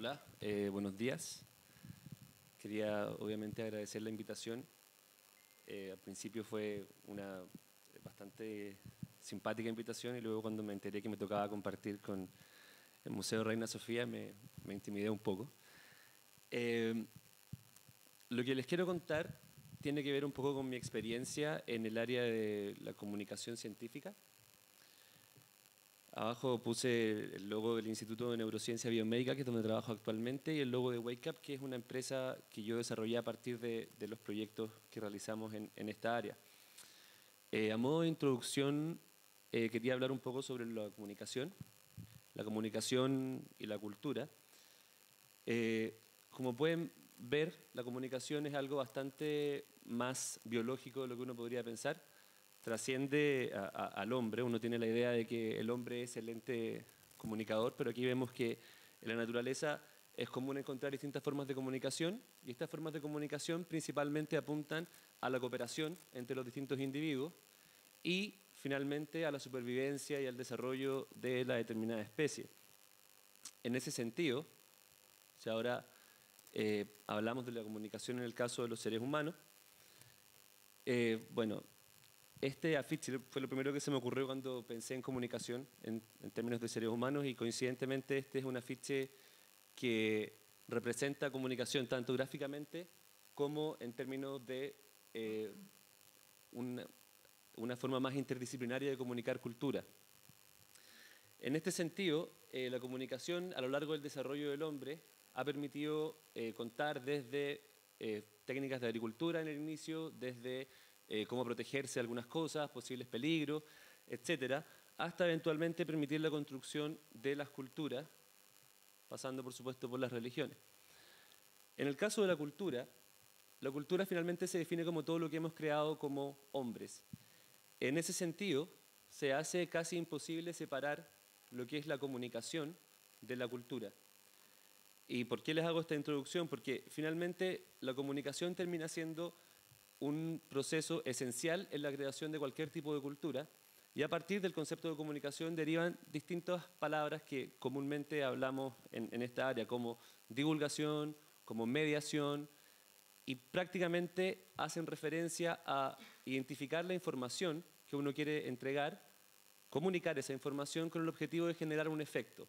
Hola, buenos días. Quería obviamente agradecer la invitación. Al principio fue una bastante simpática invitación y luego cuando me enteré que me tocaba compartir con el Museo Reina Sofía me intimidé un poco. Lo que les quiero contar tiene que ver un poco con mi experiencia en el área de la comunicación científica. Abajo puse el logo del Instituto de Neurociencia Biomédica, que es donde trabajo actualmente, y el logo de Wake Up, que es una empresa que yo desarrollé a partir de los proyectos que realizamos en esta área. A modo de introducción, quería hablar un poco sobre la comunicación y la cultura. Como pueden ver, la comunicación es algo bastante más biológico de lo que uno podría pensar. Trasciende al hombre. Uno tiene la idea de que el hombre es el ente comunicador, pero aquí vemos que en la naturaleza es común encontrar distintas formas de comunicación y estas formas de comunicación principalmente apuntan a la cooperación entre los distintos individuos y finalmente a la supervivencia y al desarrollo de la determinada especie. En ese sentido, si ahora hablamos de la comunicación en el caso de los seres humanos, este afiche fue lo primero que se me ocurrió cuando pensé en comunicación en términos de seres humanos y coincidentemente este es un afiche que representa comunicación tanto gráficamente como en términos de una forma más interdisciplinaria de comunicar cultura. En este sentido, la comunicación a lo largo del desarrollo del hombre ha permitido contar desde técnicas de agricultura en el inicio, desde cómo protegerse de algunas cosas, posibles peligros, etcétera, hasta eventualmente permitir la construcción de las culturas, pasando por supuesto por las religiones. En el caso de la cultura finalmente se define como todo lo que hemos creado como hombres. En ese sentido, se hace casi imposible separar lo que es la comunicación de la cultura. ¿Y por qué les hago esta introducción? Porque finalmente la comunicación termina siendo un proceso esencial en la creación de cualquier tipo de cultura y a partir del concepto de comunicación derivan distintas palabras que comúnmente hablamos en esta área, como divulgación, como mediación, y prácticamente hacen referencia a identificar la información que uno quiere entregar, comunicar esa información con el objetivo de generar un efecto.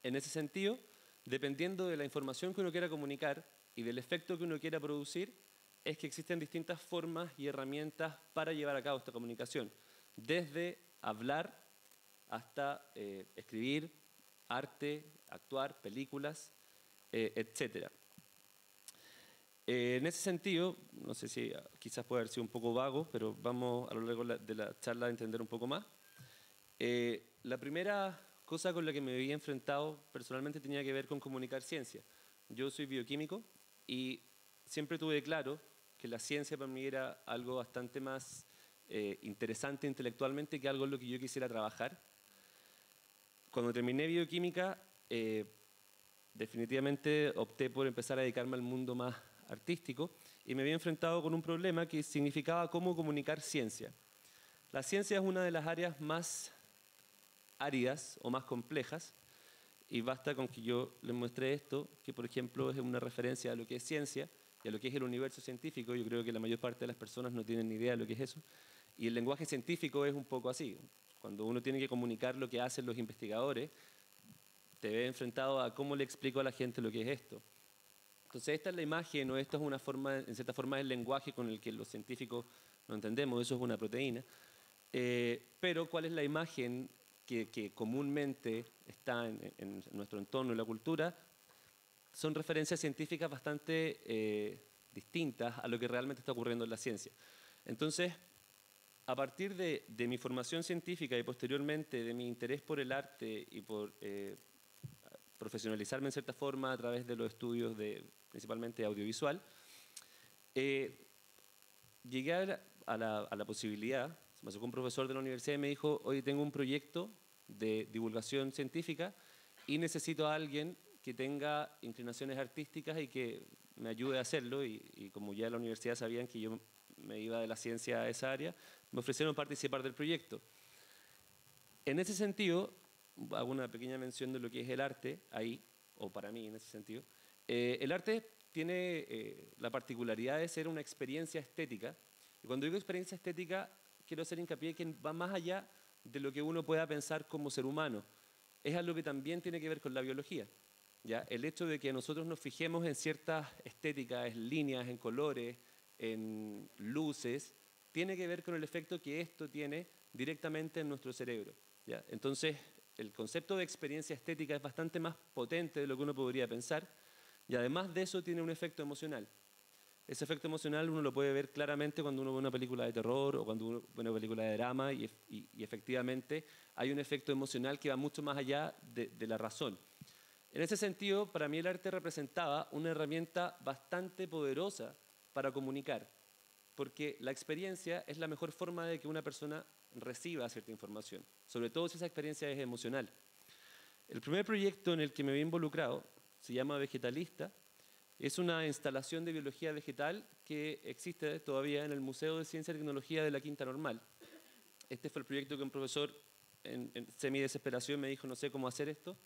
En ese sentido, dependiendo de la información que uno quiera comunicar y del efecto que uno quiera producir, es que existen distintas formas y herramientas para llevar a cabo esta comunicación, desde hablar hasta escribir, arte, actuar, películas, etc. En ese sentido, no sé si quizás puede haber sido un poco vago, pero vamos a lo largo de la charla a entender un poco más. La primera cosa con la que me había enfrentado personalmente tenía que ver con comunicar ciencia. Yo soy bioquímico y siempre tuve claro que la ciencia para mí era algo bastante más interesante intelectualmente que algo en lo que yo quisiera trabajar. Cuando terminé bioquímica, definitivamente opté por empezar a dedicarme al mundo más artístico y me había enfrentado con un problema que significaba cómo comunicar ciencia. La ciencia es una de las áreas más áridas o más complejas y basta con que yo les muestre esto, que por ejemplo es una referencia a lo que es ciencia y a lo que es el universo científico. Yo creo que la mayor parte de las personas no tienen ni idea de lo que es eso. Y el lenguaje científico es un poco así. Cuando uno tiene que comunicar lo que hacen los investigadores, te ves enfrentado a cómo le explico a la gente lo que es esto. Entonces esta es la imagen, o esto es una forma, en cierta forma, el lenguaje con el que los científicos no entendemos, eso es una proteína. Pero ¿cuál es la imagen que comúnmente está en nuestro entorno y la cultura? Son referencias científicas bastante distintas a lo que realmente está ocurriendo en la ciencia. Entonces, a partir de mi formación científica y posteriormente de mi interés por el arte y por profesionalizarme en cierta forma a través de los estudios principalmente audiovisual, llegué a la posibilidad, se me acercó un profesor de la universidad y me dijo: oye, tengo un proyecto de divulgación científica y necesito a alguien que tenga inclinaciones artísticas y que me ayude a hacerlo, y como ya en la universidad sabían que yo me iba de la ciencia a esa área, me ofrecieron participar del proyecto. En ese sentido, hago una pequeña mención de lo que es el arte ahí. o para mí en ese sentido, el arte tiene la particularidad de ser una experiencia estética. Y cuando digo experiencia estética, quiero hacer hincapié que va más allá de lo que uno pueda pensar como ser humano. Es algo que también tiene que ver con la biología. ¿Ya? El hecho de que nosotros nos fijemos en ciertas estéticas, en líneas, en colores, en luces, tiene que ver con el efecto que esto tiene directamente en nuestro cerebro. ¿Ya? Entonces, el concepto de experiencia estética es bastante más potente de lo que uno podría pensar, y además de eso tiene un efecto emocional. Ese efecto emocional uno lo puede ver claramente cuando uno ve una película de terror o cuando uno ve una película de drama, y efectivamente hay un efecto emocional que va mucho más allá de la razón. En ese sentido, para mí el arte representaba una herramienta bastante poderosa para comunicar, porque la experiencia es la mejor forma de que una persona reciba cierta información, sobre todo si esa experiencia es emocional. El primer proyecto en el que me vi involucrado se llama Vegetalista. Es una instalación de biología vegetal que existe todavía en el Museo de Ciencia y Tecnología de la Quinta Normal. Este fue el proyecto que un profesor en semi-desesperación me dijo, no sé cómo hacer esto.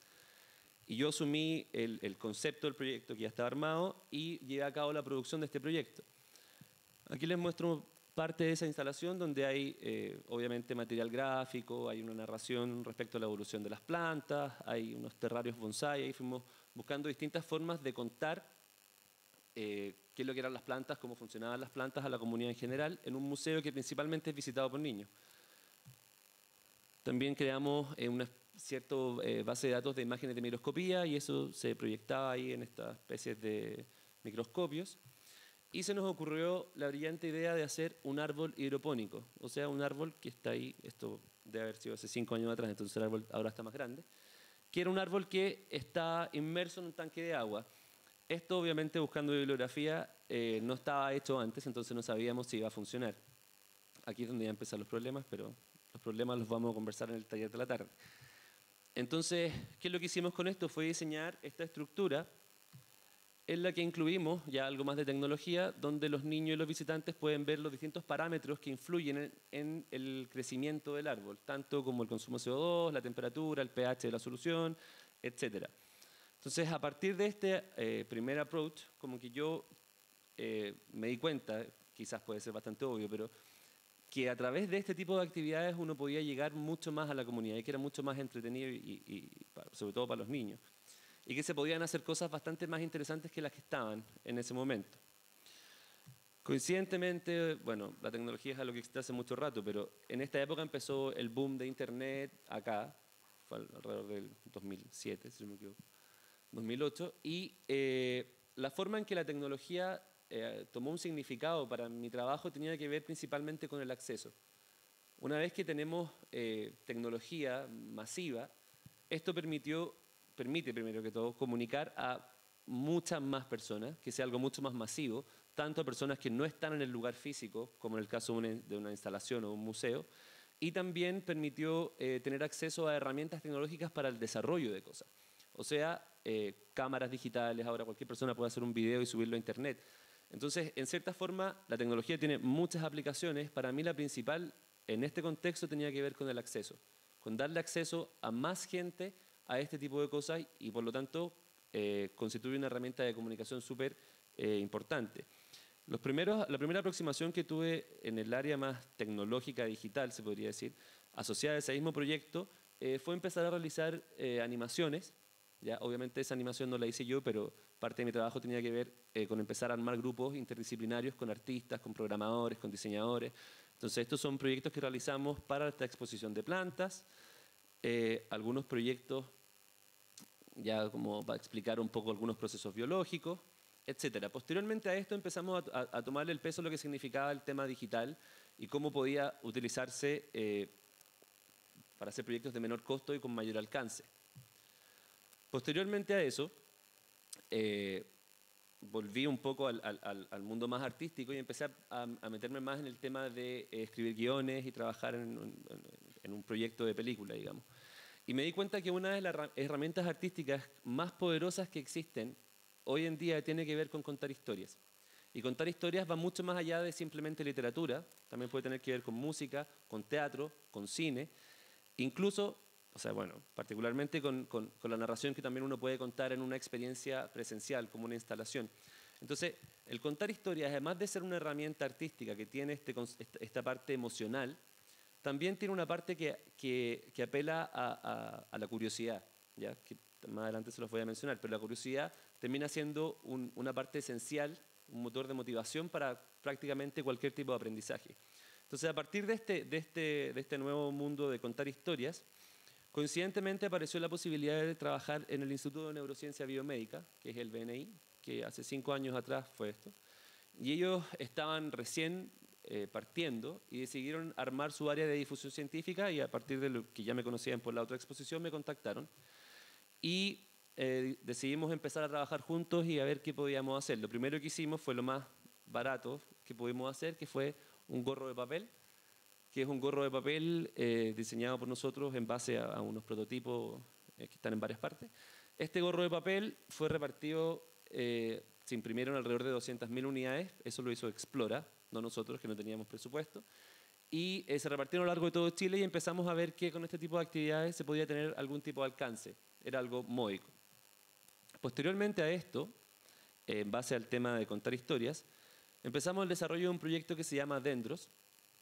Y yo asumí el concepto del proyecto que ya estaba armado y llevé a cabo la producción de este proyecto. Aquí les muestro parte de esa instalación donde hay obviamente material gráfico, hay una narración respecto a la evolución de las plantas, hay unos terrarios bonsai, ahí fuimos buscando distintas formas de contar qué es lo que eran las plantas, cómo funcionaban las plantas a la comunidad en general, en un museo que principalmente es visitado por niños. También creamos una cierta base de datos de imágenes de microscopía y eso se proyectaba ahí en estas especies de microscopios. Y se nos ocurrió la brillante idea de hacer un árbol hidropónico, o sea, un árbol que está ahí, esto debe haber sido hace 5 años atrás, entonces el árbol ahora está más grande, que era un árbol que está inmerso en un tanque de agua. Esto, obviamente, buscando bibliografía, no estaba hecho antes, entonces no sabíamos si iba a funcionar. Aquí es donde ya empiezan los problemas, pero los problemas los vamos a conversar en el taller de la tarde. Entonces, ¿qué es lo que hicimos con esto? Fue diseñar esta estructura en la que incluimos ya algo más de tecnología, donde los niños y los visitantes pueden ver los distintos parámetros que influyen en el crecimiento del árbol, tanto como el consumo de CO2, la temperatura, el pH de la solución, etc. Entonces, a partir de este primer approach, como que yo me di cuenta, quizás puede ser bastante obvio, pero que a través de este tipo de actividades uno podía llegar mucho más a la comunidad y que era mucho más entretenido sobre todo para los niños. Y que se podían hacer cosas bastante más interesantes que las que estaban en ese momento. Coincidentemente, bueno, la tecnología es algo que existe hace mucho rato, pero en esta época empezó el boom de Internet acá, fue alrededor del 2007, si no me equivoco, 2008, y la forma en que la tecnología tomó un significado para mi trabajo tenía que ver principalmente con el acceso. Una vez que tenemos tecnología masiva, esto permite, primero que todo, comunicar a muchas más personas, que sea algo mucho más masivo, tanto a personas que no están en el lugar físico, como en el caso de una instalación o un museo, y también permitió tener acceso a herramientas tecnológicas para el desarrollo de cosas. O sea, cámaras digitales, ahora cualquier persona puede hacer un video y subirlo a internet. Entonces, en cierta forma, la tecnología tiene muchas aplicaciones. Para mí la principal en este contexto tenía que ver con el acceso, con darle acceso a más gente a este tipo de cosas y por lo tanto constituye una herramienta de comunicación súper importante. La primera aproximación que tuve en el área más tecnológica digital, se podría decir, asociada a ese mismo proyecto, fue empezar a realizar animaciones. Ya, obviamente esa animación no la hice yo, pero parte de mi trabajo tenía que ver con empezar a armar grupos interdisciplinarios con artistas, con programadores, con diseñadores. Entonces estos son proyectos que realizamos para esta exposición de plantas, algunos proyectos ya como para explicar un poco algunos procesos biológicos, etcétera. Posteriormente a esto empezamos a tomarle el peso a lo que significaba el tema digital y cómo podía utilizarse para hacer proyectos de menor costo y con mayor alcance. Posteriormente a eso, volví un poco al mundo más artístico y empecé a meterme más en el tema de escribir guiones y trabajar en un proyecto de película, digamos. Y me di cuenta que una de las herramientas artísticas más poderosas que existen hoy en día tiene que ver con contar historias. Y contar historias va mucho más allá de simplemente literatura, también puede tener que ver con música, con teatro, con cine, incluso, o sea, bueno, particularmente con la narración que también uno puede contar en una experiencia presencial, como una instalación. Entonces, el contar historias, además de ser una herramienta artística que tiene esta parte emocional, también tiene una parte que apela a la curiosidad, ¿ya? Que más adelante se los voy a mencionar, pero la curiosidad termina siendo una parte esencial, un motor de motivación para prácticamente cualquier tipo de aprendizaje. Entonces, a partir de este nuevo mundo de contar historias, coincidentemente apareció la posibilidad de trabajar en el Instituto de Neurociencia Biomédica, que es el BNI, que hace 5 años atrás fue esto, y ellos estaban recién partiendo y decidieron armar su área de difusión científica y a partir de lo que ya me conocían por la otra exposición me contactaron y decidimos empezar a trabajar juntos y a ver qué podíamos hacer. Lo primero que hicimos fue lo más barato que pudimos hacer, que fue un gorro de papel, que es un gorro de papel diseñado por nosotros en base a unos prototipos que están en varias partes. Este gorro de papel fue repartido, se imprimieron alrededor de 200.000 unidades, eso lo hizo Explora, no nosotros que no teníamos presupuesto, y se repartieron a lo largo de todo Chile y empezamos a ver que con este tipo de actividades se podía tener algún tipo de alcance, era algo módico. Posteriormente a esto, en base al tema de contar historias, empezamos el desarrollo de un proyecto que se llama Dendros,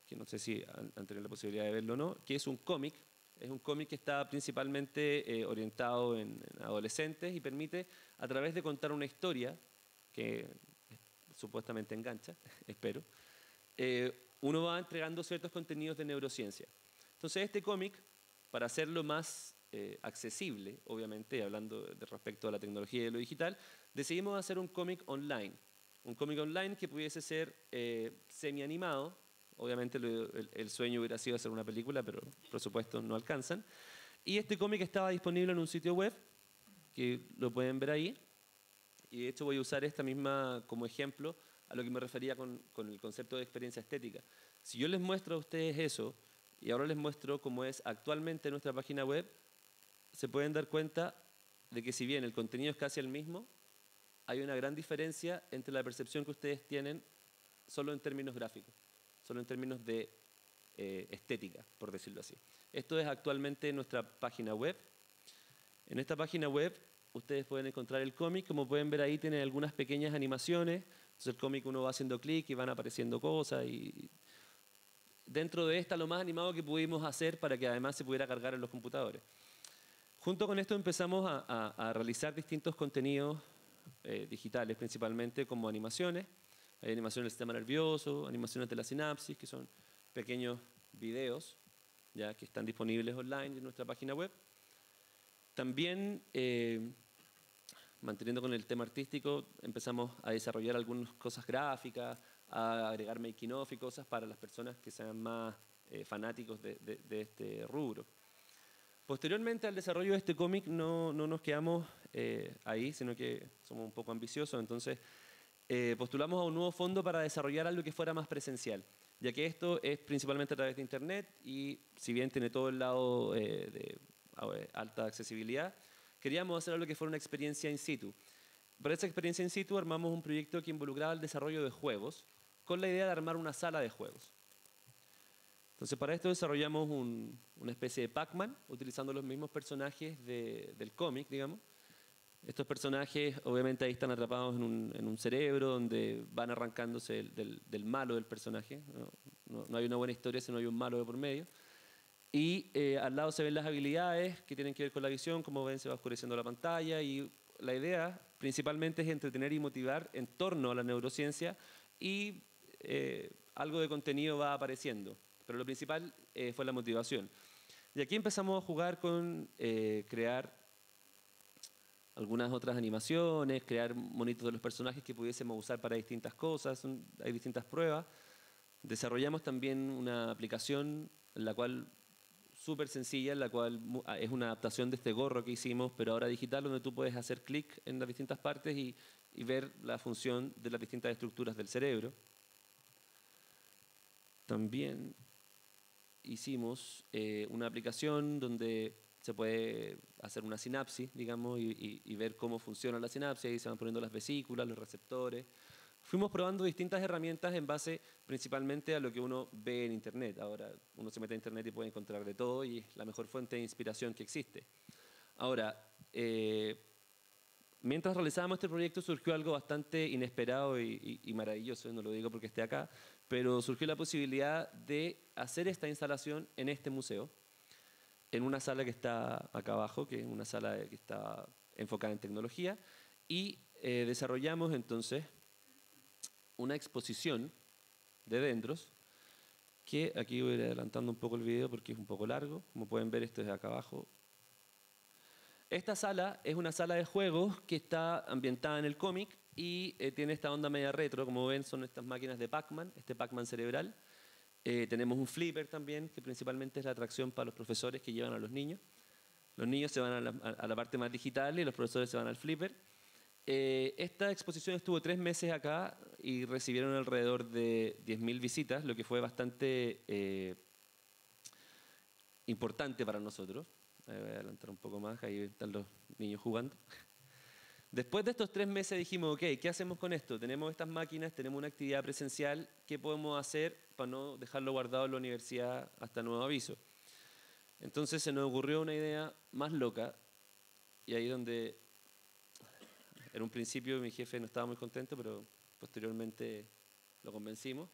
que no sé si han tenido la posibilidad de verlo o no, que es un cómic. Es un cómic que está principalmente orientado en adolescentes y permite, a través de contar una historia, que supuestamente engancha, espero, uno va entregando ciertos contenidos de neurociencia. Entonces este cómic, para hacerlo más accesible, obviamente, hablando respecto a la tecnología y lo digital, decidimos hacer un cómic online. Un cómic online que pudiese ser semi-animado. Obviamente el sueño hubiera sido hacer una película, pero por supuesto no alcanzan. Y este cómic estaba disponible en un sitio web, que lo pueden ver ahí. Y de hecho voy a usar esta misma como ejemplo a lo que me refería con el concepto de experiencia estética. Si yo les muestro a ustedes eso, y ahora les muestro cómo es actualmente nuestra página web, se pueden dar cuenta de que si bien el contenido es casi el mismo, hay una gran diferencia entre la percepción que ustedes tienen solo en términos gráficos, solo en términos de estética, por decirlo así. Esto es actualmente nuestra página web. En esta página web ustedes pueden encontrar el cómic. Como pueden ver ahí tiene algunas pequeñas animaciones. Entonces el cómic uno va haciendo clic y van apareciendo cosas. Y dentro de esta lo más animado que pudimos hacer para que además se pudiera cargar en los computadores. Junto con esto empezamos a realizar distintos contenidos digitales, principalmente como animaciones. Hay animaciones del sistema nervioso, animaciones de la sinapsis, que son pequeños videos ya que están disponibles online en nuestra página web. También, manteniendo con el tema artístico, empezamos a desarrollar algunas cosas gráficas, a agregar making of y cosas para las personas que sean más fanáticos de este rubro. Posteriormente al desarrollo de este cómic no nos quedamos ahí, sino que somos un poco ambiciosos, entonces postulamos a un nuevo fondo para desarrollar algo que fuera más presencial, ya que esto es principalmente a través de Internet y si bien tiene todo el lado de alta accesibilidad, queríamos hacer algo que fuera una experiencia in situ. Para esa experiencia in situ armamos un proyecto que involucraba el desarrollo de juegos con la idea de armar una sala de juegos. Entonces para esto desarrollamos una especie de Pac-Man utilizando los mismos personajes del cómic, digamos. Estos personajes obviamente ahí están atrapados en un cerebro donde van arrancándose del malo del personaje. No hay una buena historia si no hay un malo de por medio. Y al lado se ven las habilidades que tienen que ver con la visión, como ven se va oscureciendo la pantalla y la idea principalmente es entretener y motivar en torno a la neurociencia y algo de contenido va apareciendo, pero lo principal fue la motivación. Y aquí empezamos a jugar con crear algunas otras animaciones, crear monitos de los personajes que pudiésemos usar para distintas cosas, hay distintas pruebas. Desarrollamos también una aplicación en la cual súper sencilla, en la cual es una adaptación de este gorro que hicimos, pero ahora digital, donde tú puedes hacer clic en las distintas partes y ver la función de las distintas estructuras del cerebro. También hicimos una aplicación donde se puede hacer una sinapsis, digamos, y ver cómo funciona la sinapsis, ahí se van poniendo las vesículas, los receptores. fuimos probando distintas herramientas en base principalmente a lo que uno ve en Internet. Ahora uno se mete a Internet y puede encontrar de todo y es la mejor fuente de inspiración que existe. Ahora, mientras realizábamos este proyecto surgió algo bastante inesperado y maravilloso, no lo digo porque esté acá, pero surgió la posibilidad de hacer esta instalación en este museo, en una sala que está acá abajo, que es una sala que está enfocada en tecnología, y desarrollamos entonces una exposición de dendros, que aquí voy a ir adelantando un poco el video porque es un poco largo, como pueden ver esto es acá abajo. Esta sala es una sala de juegos que está ambientada en el cómic y tiene esta onda media retro, como ven son estas máquinas de Pac-Man, este Pac-Man cerebral. Tenemos un flipper también, que principalmente es la atracción para los profesores que llevan a los niños. Los niños se van a la parte más digital y los profesores se van al flipper. Esta exposición estuvo 3 meses acá y recibieron alrededor de 10.000 visitas, lo que fue bastante importante para nosotros. Voy a adelantar un poco más, ahí están los niños jugando. Después de estos 3 meses dijimos, ok, ¿qué hacemos con esto? Tenemos estas máquinas, tenemos una actividad presencial, ¿qué podemos hacer para no dejarlo guardado en la universidad hasta nuevo aviso? Entonces se nos ocurrió una idea más loca y ahí donde en un principio mi jefe no estaba muy contento, pero posteriormente lo convencimos,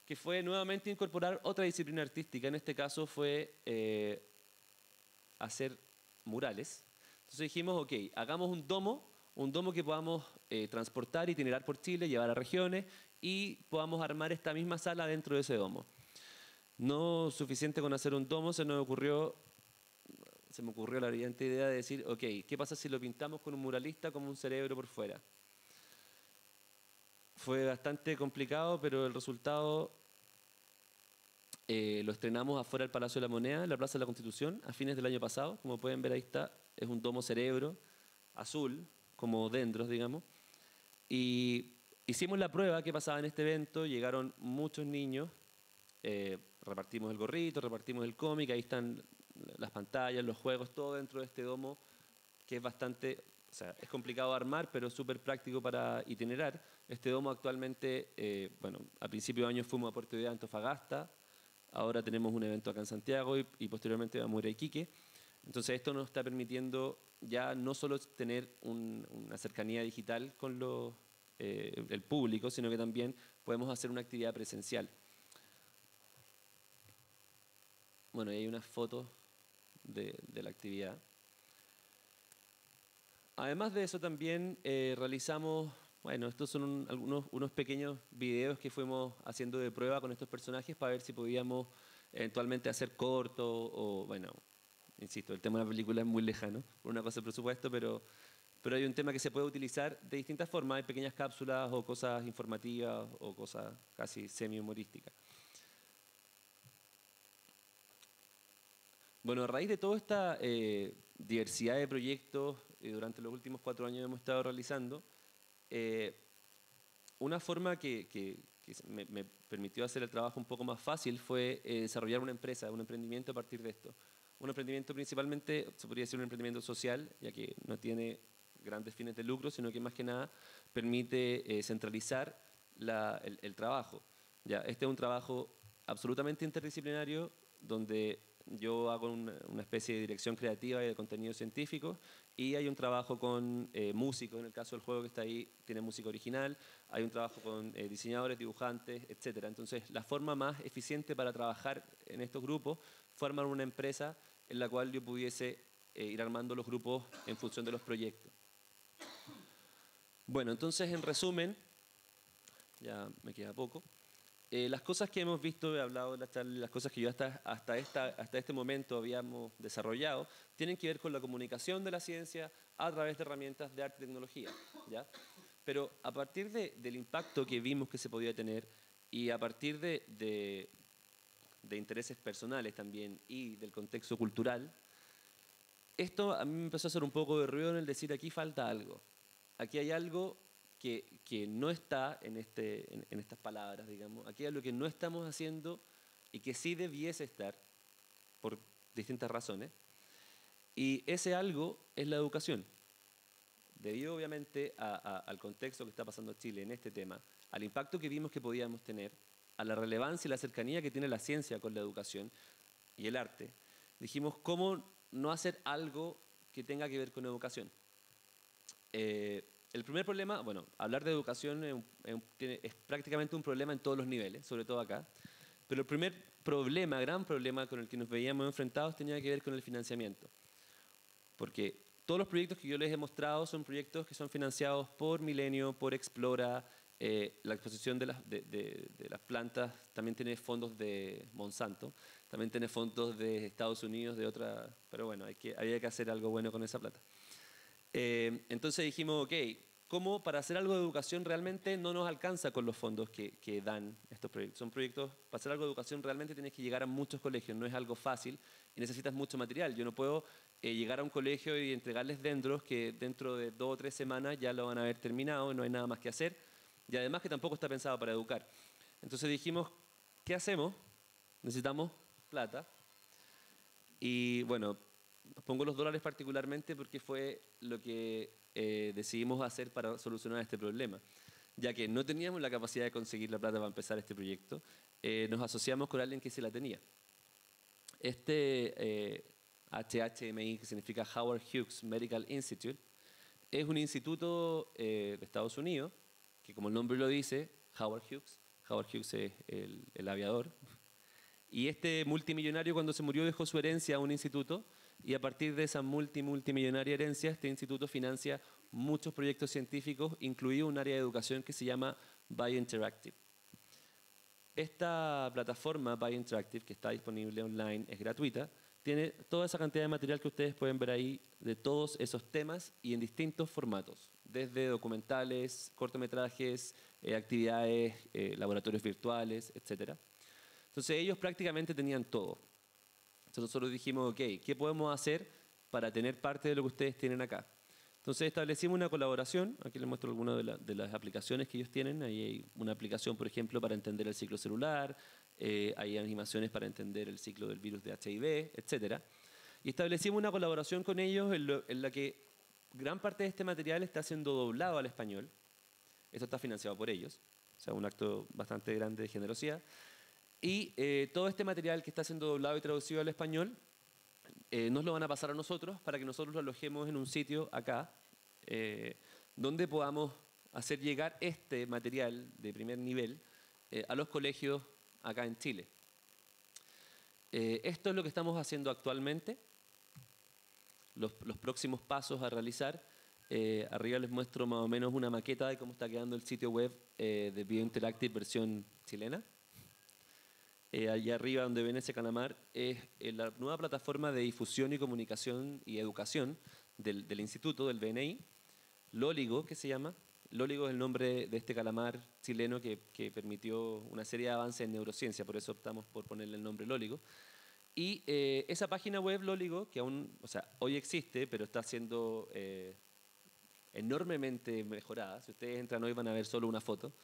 que fue nuevamente incorporar otra disciplina artística. En este caso fue hacer murales. Entonces dijimos, ok, hagamos un domo que podamos transportar y itinerar por Chile, llevar a regiones y podamos armar esta misma sala dentro de ese domo. No suficiente con hacer un domo, se me ocurrió la brillante idea de decir, ok, ¿qué pasa si lo pintamos con un muralista como un cerebro por fuera? Fue bastante complicado, pero el resultado lo estrenamos afuera del Palacio de la Moneda, en la Plaza de la Constitución, a fines del año pasado. Como pueden ver ahí está, es un domo cerebro azul, como dendros, digamos. Y hicimos la prueba que pasaba en este evento, llegaron muchos niños, repartimos el gorrito, repartimos el cómic, ahí están las pantallas, los juegos, todo dentro de este domo, que es bastante, o sea, es complicado de armar, pero es súper práctico para itinerar. Este domo actualmente, bueno, a principio de año fuimos a Puerto Idea, Antofagasta, ahora tenemos un evento acá en Santiago y posteriormente vamos a ir a Iquique. Entonces esto nos está permitiendo ya no solo tener una cercanía digital con el público, sino que también podemos hacer una actividad presencial. Bueno, y hay unas fotos de la actividad. Además de eso también realizamos, bueno, estos son unos pequeños videos que fuimos haciendo de prueba con estos personajes para ver si podíamos eventualmente hacer corto o, bueno, insisto, el tema de la película es muy lejano, por una cosa de presupuesto, pero hay un tema que se puede utilizar de distintas formas, hay pequeñas cápsulas o cosas informativas o cosas casi semi-humorísticas. Bueno, a raíz de toda esta diversidad de proyectos durante los últimos 4 años hemos estado realizando, una forma que me permitió hacer el trabajo un poco más fácil fue desarrollar una empresa, un emprendimiento a partir de esto. Un emprendimiento principalmente, se podría decir un emprendimiento social, ya que no tiene grandes fines de lucro, sino que más que nada permite centralizar el trabajo. Ya, este es un trabajo absolutamente interdisciplinario donde yo hago una especie de dirección creativa y de contenido científico y hay un trabajo con músicos, en el caso del juego que está ahí tiene música original, hay un trabajo con diseñadores, dibujantes, etc. Entonces la forma más eficiente para trabajar en estos grupos fue armar una empresa en la cual yo pudiese ir armando los grupos en función de los proyectos. Bueno, entonces en resumen, ya me queda poco. Las cosas que hemos visto, he hablado de las cosas que yo hasta este momento habíamos desarrollado, tienen que ver con la comunicación de la ciencia a través de herramientas de arte y tecnología, ¿ya? Pero a partir del impacto que vimos que se podía tener y a partir de intereses personales también y del contexto cultural, esto a mí me empezó a hacer un poco de ruido en el decir aquí falta algo. Aquí hay algo que no está en estas palabras, digamos. Aquí hay algo que no estamos haciendo y que sí debiese estar por distintas razones. Y ese algo es la educación. debido obviamente al contexto que está pasando Chile en este tema, al impacto que vimos que podíamos tener, a la relevancia y la cercanía que tiene la ciencia con la educación y el arte, dijimos, ¿cómo no hacer algo que tenga que ver con educación? El primer problema, bueno, hablar de educación es prácticamente un problema en todos los niveles, sobre todo acá, pero el primer problema, gran problema con el que nos veíamos enfrentados tenía que ver con el financiamiento. Porque todos los proyectos que yo les he mostrado son proyectos que son financiados por Milenio, por Explora, la exposición de las plantas también tiene fondos de Monsanto, también tiene fondos de Estados Unidos, de otra, pero bueno, había que hacer algo bueno con esa plata. Entonces dijimos, ok, ¿cómo para hacer algo de educación realmente no nos alcanza con los fondos que dan estos proyectos? Son proyectos, para hacer algo de educación realmente tienes que llegar a muchos colegios, no es algo fácil y necesitas mucho material. Yo no puedo llegar a un colegio y entregarles dendros que dentro de 2 o 3 semanas ya lo van a haber terminado y no hay nada más que hacer. Y además que tampoco está pensado para educar. Entonces dijimos, ¿qué hacemos? Necesitamos plata. Y bueno, pongo los dólares particularmente porque fue lo que decidimos hacer para solucionar este problema. Ya que no teníamos la capacidad de conseguir la plata para empezar este proyecto, nos asociamos con alguien que se la tenía. Este HHMI, que significa Howard Hughes Medical Institute, es un instituto de Estados Unidos, que como el nombre lo dice, Howard Hughes es el aviador, y este multimillonario cuando se murió dejó su herencia a un instituto y a partir de esa multimillonaria herencia este instituto financia muchos proyectos científicos, incluido un área de educación que se llama Biointeractive. Esta plataforma Biointeractive, que está disponible online, es gratuita, tiene toda esa cantidad de material que ustedes pueden ver ahí de todos esos temas y en distintos formatos, desde documentales, cortometrajes, actividades, laboratorios virtuales, etc. Entonces ellos prácticamente tenían todo. Entonces nosotros dijimos, ok, ¿qué podemos hacer para tener parte de lo que ustedes tienen acá? Entonces establecimos una colaboración, aquí les muestro algunas de las aplicaciones que ellos tienen, ahí hay una aplicación, por ejemplo, para entender el ciclo celular, hay animaciones para entender el ciclo del virus de HIV, etc. Y establecimos una colaboración con ellos en la que gran parte de este material está siendo doblado al español, esto está financiado por ellos, o sea, un acto bastante grande de generosidad, y todo este material que está siendo doblado y traducido al español nos lo van a pasar a nosotros para que nosotros lo alojemos en un sitio acá donde podamos hacer llegar este material de primer nivel a los colegios acá en Chile. Esto es lo que estamos haciendo actualmente. Los próximos pasos a realizar. Arriba les muestro más o menos una maqueta de cómo está quedando el sitio web de Biointeractive versión chilena. Allá arriba donde ven ese calamar es la nueva plataforma de difusión y comunicación y educación del instituto, del BNI, Lóligo, que se llama. Lóligo es el nombre de este calamar chileno que permitió una serie de avances en neurociencia, por eso optamos por ponerle el nombre Lóligo. Y esa página web Lóligo, que aún, o sea, hoy existe, pero está siendo enormemente mejorada. Si ustedes entran hoy van a ver solo una foto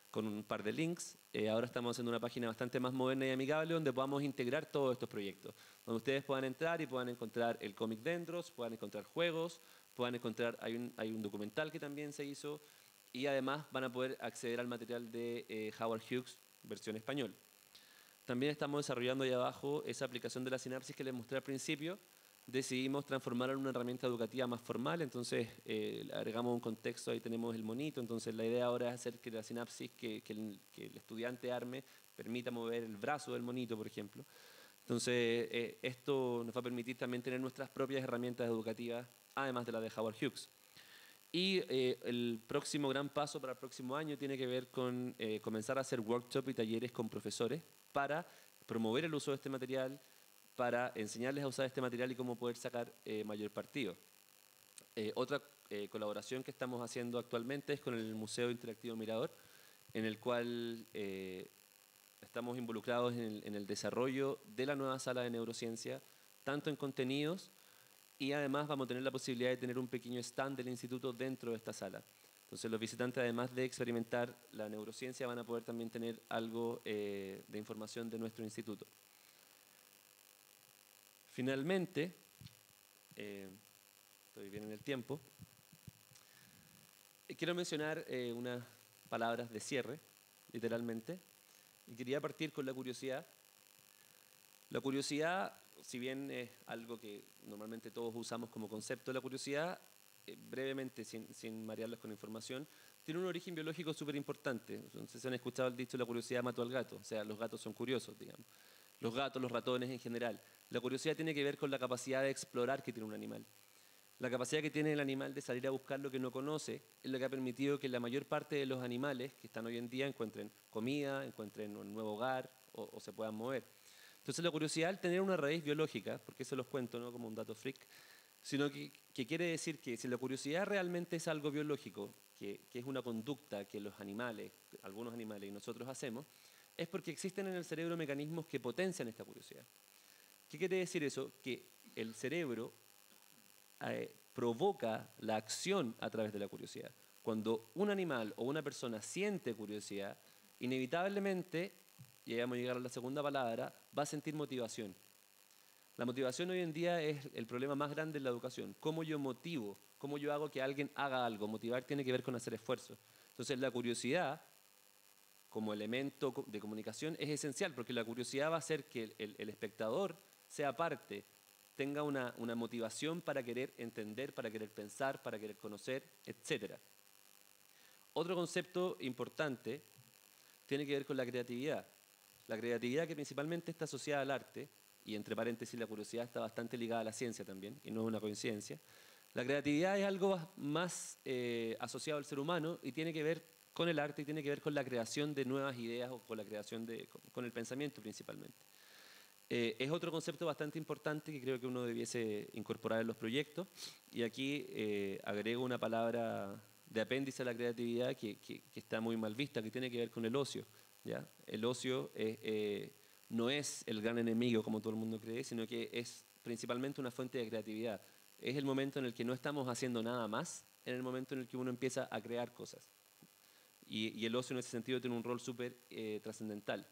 con un par de links. Ahora estamos haciendo una página bastante más moderna y amigable donde podamos integrar todos estos proyectos. Donde ustedes puedan entrar y puedan encontrar el cómic Dendros, puedan encontrar juegos, puedan encontrar, hay un documental que también se hizo y además van a poder acceder al material de Howard Hughes, versión español. También estamos desarrollando ahí abajo esa aplicación de la sinapsis que les mostré al principio. Decidimos transformarla en una herramienta educativa más formal, entonces agregamos un contexto, ahí tenemos el monito, entonces la idea ahora es hacer que la sinapsis que el estudiante arme permita mover el brazo del monito, por ejemplo. Entonces esto nos va a permitir también tener nuestras propias herramientas educativas, además de la de Howard Hughes. Y el próximo gran paso para el próximo año tiene que ver con comenzar a hacer workshops y talleres con profesores para promover el uso de este material, para enseñarles a usar este material y cómo poder sacar mayor partido. Otra colaboración que estamos haciendo actualmente es con el Museo Interactivo Mirador, en el cual estamos involucrados en el desarrollo de la nueva sala de neurociencia, tanto en contenidos y además vamos a tener la posibilidad de tener un pequeño stand del instituto dentro de esta sala. Entonces los visitantes, además de experimentar la neurociencia, van a poder también tener algo de información de nuestro instituto. Finalmente, estoy bien en el tiempo, quiero mencionar unas palabras de cierre, literalmente, y quería partir con la curiosidad. La curiosidad, si bien es algo que normalmente todos usamos como concepto, la curiosidad, brevemente, sin marearlos con información, tiene un origen biológico súper importante. No sé si han escuchado el dicho, la curiosidad mató al gato. O sea, los gatos son curiosos, digamos. Los gatos, los ratones en general. La curiosidad tiene que ver con la capacidad de explorar que tiene un animal. La capacidad que tiene el animal de salir a buscar lo que no conoce es lo que ha permitido que la mayor parte de los animales que están hoy en día encuentren comida, encuentren un nuevo hogar o se puedan mover. Entonces la curiosidad, al tener una raíz biológica, porque eso los cuento, ¿no?, como un dato freak, sino que quiere decir que si la curiosidad realmente es algo biológico, que es una conducta que los animales, algunos animales y nosotros hacemos, es porque existen en el cerebro mecanismos que potencian esta curiosidad. ¿Qué quiere decir eso? Que el cerebro provoca la acción a través de la curiosidad. Cuando un animal o una persona siente curiosidad, inevitablemente, y ahí vamos a llegar a la segunda palabra, va a sentir motivación. La motivación hoy en día es el problema más grande en la educación. ¿Cómo yo motivo? ¿Cómo yo hago que alguien haga algo? Motivar tiene que ver con hacer esfuerzo. Entonces la curiosidad, como elemento de comunicación, es esencial, porque la curiosidad va a hacer que el espectador sea parte, tenga una motivación para querer entender, para querer pensar, para querer conocer, etc. Otro concepto importante tiene que ver con la creatividad. La creatividad, que principalmente está asociada al arte, y entre paréntesis la curiosidad está bastante ligada a la ciencia también, y no es una coincidencia. La creatividad es algo más asociado al ser humano y tiene que ver con el arte y tiene que ver con la creación de nuevas ideas o con la creación con el pensamiento principalmente. Es otro concepto bastante importante que creo que uno debiese incorporar en los proyectos, y aquí agrego una palabra de apéndice a la creatividad que está muy mal vista, que tiene que ver con el ocio, ¿ya? El ocio no es el gran enemigo como todo el mundo cree, sino que es principalmente una fuente de creatividad. Es el momento en el que no estamos haciendo nada más, en el momento en el que uno empieza a crear cosas. Y el ocio en ese sentido tiene un rol súper trascendental.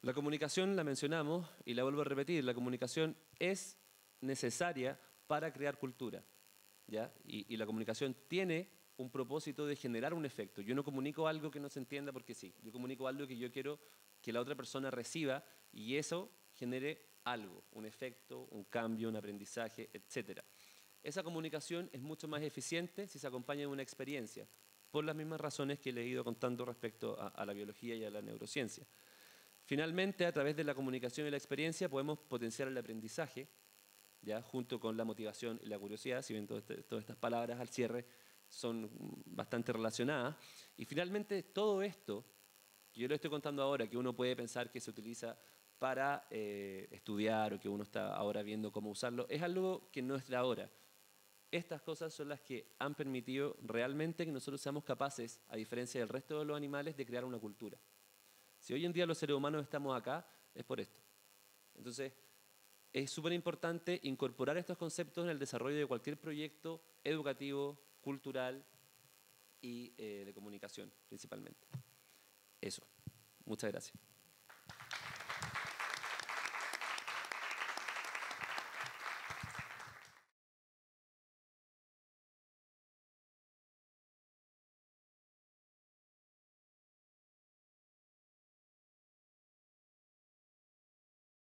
La comunicación la mencionamos y la vuelvo a repetir, la comunicación es necesaria para crear cultura, ¿ya? Y la comunicación tiene un propósito de generar un efecto. Yo no comunico algo que no se entienda porque sí, yo comunico algo que yo quiero que la otra persona reciba y eso genere algo, un efecto, un cambio, un aprendizaje, etc. Esa comunicación es mucho más eficiente si se acompaña de una experiencia, por las mismas razones que le he ido contando respecto a la biología y a la neurociencia. Finalmente, a través de la comunicación y la experiencia podemos potenciar el aprendizaje, ¿ya?, junto con la motivación y la curiosidad, si bien todas estas palabras al cierre son bastante relacionadas. Y finalmente, todo esto, que yo lo estoy contando ahora, que uno puede pensar que se utiliza para estudiar o que uno está ahora viendo cómo usarlo, es algo que no es de ahora. Estas cosas son las que han permitido realmente que nosotros seamos capaces, a diferencia del resto de los animales, de crear una cultura. Si hoy en día los seres humanos estamos acá, es por esto. Entonces, es súper importante incorporar estos conceptos en el desarrollo de cualquier proyecto educativo, cultural y de comunicación, principalmente. Eso. Muchas gracias.